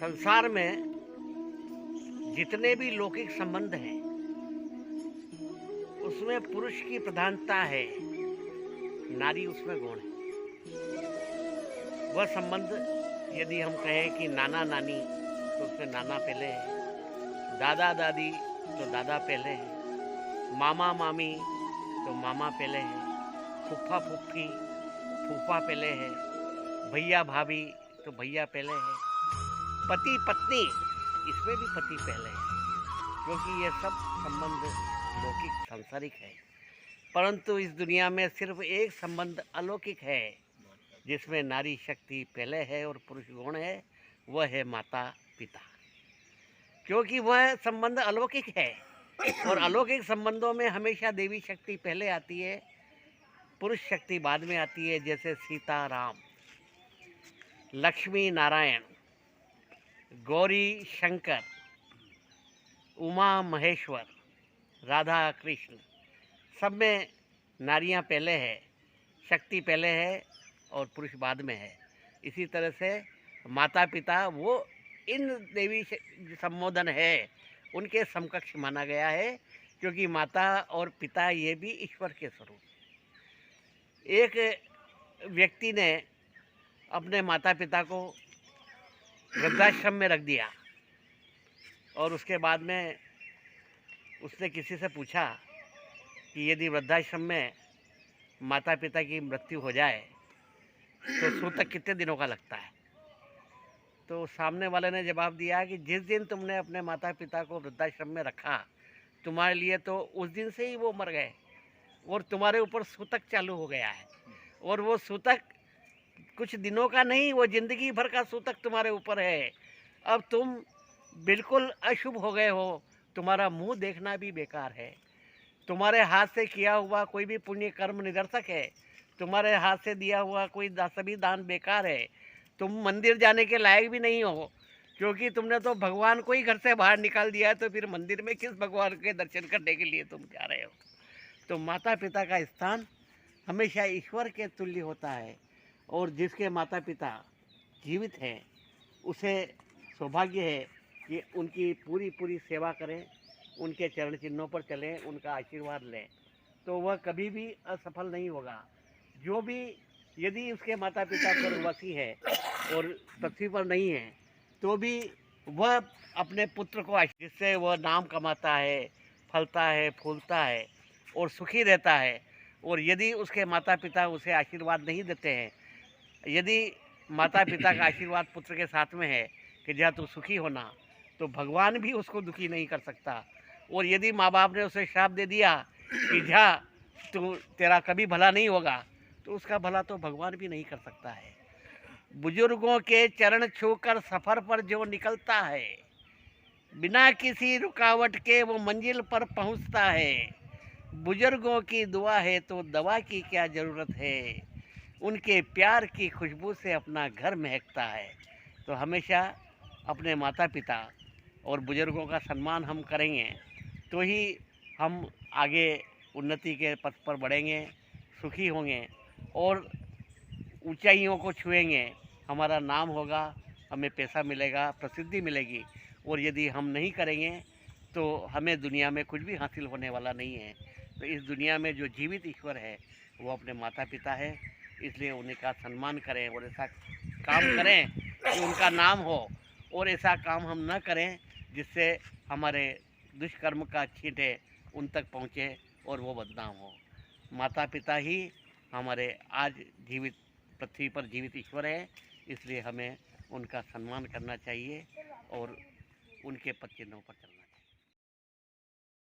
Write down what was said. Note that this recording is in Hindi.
संसार में जितने भी लौकिक संबंध हैं उसमें पुरुष की प्रधानता है, नारी उसमें गौण है। वह संबंध यदि हम कहें कि नाना नानी तो उसमें नाना पहले है, दादा दादी तो दादा पहले है, मामा मामी तो मामा पहले है, फूफा फूफी फूफा पहले है, भैया भाभी तो भैया पहले है, पति पत्नी इसमें भी पति पहले है, क्योंकि ये सब संबंध लौकिक सांसारिक है। परंतु इस दुनिया में सिर्फ एक संबंध अलौकिक है जिसमें नारी शक्ति पहले है और पुरुष गौण है, वह है माता पिता। क्योंकि वह संबंध अलौकिक है और अलौकिक संबंधों में हमेशा देवी शक्ति पहले आती है, पुरुष शक्ति बाद में आती है। जैसे सीता राम, लक्ष्मी नारायण, गौरी शंकर, उमा महेश्वर, राधा कृष्ण, सब में नारियां पहले है, शक्ति पहले है और पुरुष बाद में है। इसी तरह से माता पिता वो इन देवी संबोधन है उनके समकक्ष माना गया है, क्योंकि माता और पिता ये भी ईश्वर के स्वरूप। एक व्यक्ति ने अपने माता पिता को वृद्धाश्रम में रख दिया और उसके बाद में उसने किसी से पूछा कि यदि वृद्धाश्रम में माता पिता की मृत्यु हो जाए तो सूतक कितने दिनों का लगता है। तो सामने वाले ने जवाब दिया कि जिस दिन तुमने अपने माता पिता को वृद्धाश्रम में रखा, तुम्हारे लिए तो उस दिन से ही वो मर गए और तुम्हारे ऊपर सूतक चालू हो गया है, और वो सूतक कुछ दिनों का नहीं, वो जिंदगी भर का सूतक तुम्हारे ऊपर है। अब तुम बिल्कुल अशुभ हो गए हो, तुम्हारा मुंह देखना भी बेकार है, तुम्हारे हाथ से किया हुआ कोई भी पुण्य कर्म निरर्थक है, तुम्हारे हाथ से दिया हुआ कोई सभी दान बेकार है, तुम मंदिर जाने के लायक भी नहीं हो, क्योंकि तुमने तो भगवान को ही घर से बाहर निकाल दिया है, तो फिर मंदिर में किस भगवान के दर्शन करने के लिए तुम जा रहे हो। तो माता पिता का स्थान हमेशा ईश्वर के तुल्य होता है, और जिसके माता पिता जीवित हैं उसे सौभाग्य है कि उनकी पूरी पूरी सेवा करें, उनके चरण चिन्हों पर चलें, उनका आशीर्वाद लें, तो वह कभी भी असफल नहीं होगा। जो भी यदि उसके माता पिता स्वर्गवासी है और पृथ्वी पर नहीं है, तो भी वह अपने पुत्र को जिससे वह नाम कमाता है, फलता है, फूलता है और सुखी रहता है। और यदि उसके माता पिता उसे आशीर्वाद नहीं देते हैं, यदि माता पिता का आशीर्वाद पुत्र के साथ में है कि जा तू सुखी होना, तो भगवान भी उसको दुखी नहीं कर सकता। और यदि माँ बाप ने उसे श्राप दे दिया कि जा तू तेरा कभी भला नहीं होगा, तो उसका भला तो भगवान भी नहीं कर सकता है। बुजुर्गों के चरण छूकर सफ़र पर जो निकलता है, बिना किसी रुकावट के वो मंजिल पर पहुंचता है। बुजुर्गों की दुआ है तो दवा की क्या ज़रूरत है, उनके प्यार की खुशबू से अपना घर महकता है। तो हमेशा अपने माता पिता और बुजुर्गों का सम्मान हम करेंगे तो ही हम आगे उन्नति के पथ पर बढ़ेंगे, सुखी होंगे और ऊंचाइयों को छुएंगे। हमारा नाम होगा, हमें पैसा मिलेगा, प्रसिद्धि मिलेगी। और यदि हम नहीं करेंगे तो हमें दुनिया में कुछ भी हासिल होने वाला नहीं है। तो इस दुनिया में जो जीवित ईश्वर है वो अपने माता पिता है, इसलिए उनका सम्मान करें और ऐसा काम करें कि उनका नाम हो, और ऐसा काम हम न करें जिससे हमारे दुष्कर्म का छींटे उन तक पहुँचे और वो बदनाम हो। माता पिता ही हमारे आज जीवित पृथ्वी पर जीवित ईश्वर है, इसलिए हमें उनका सम्मान करना चाहिए और उनके पद चिन्हों पर चलना।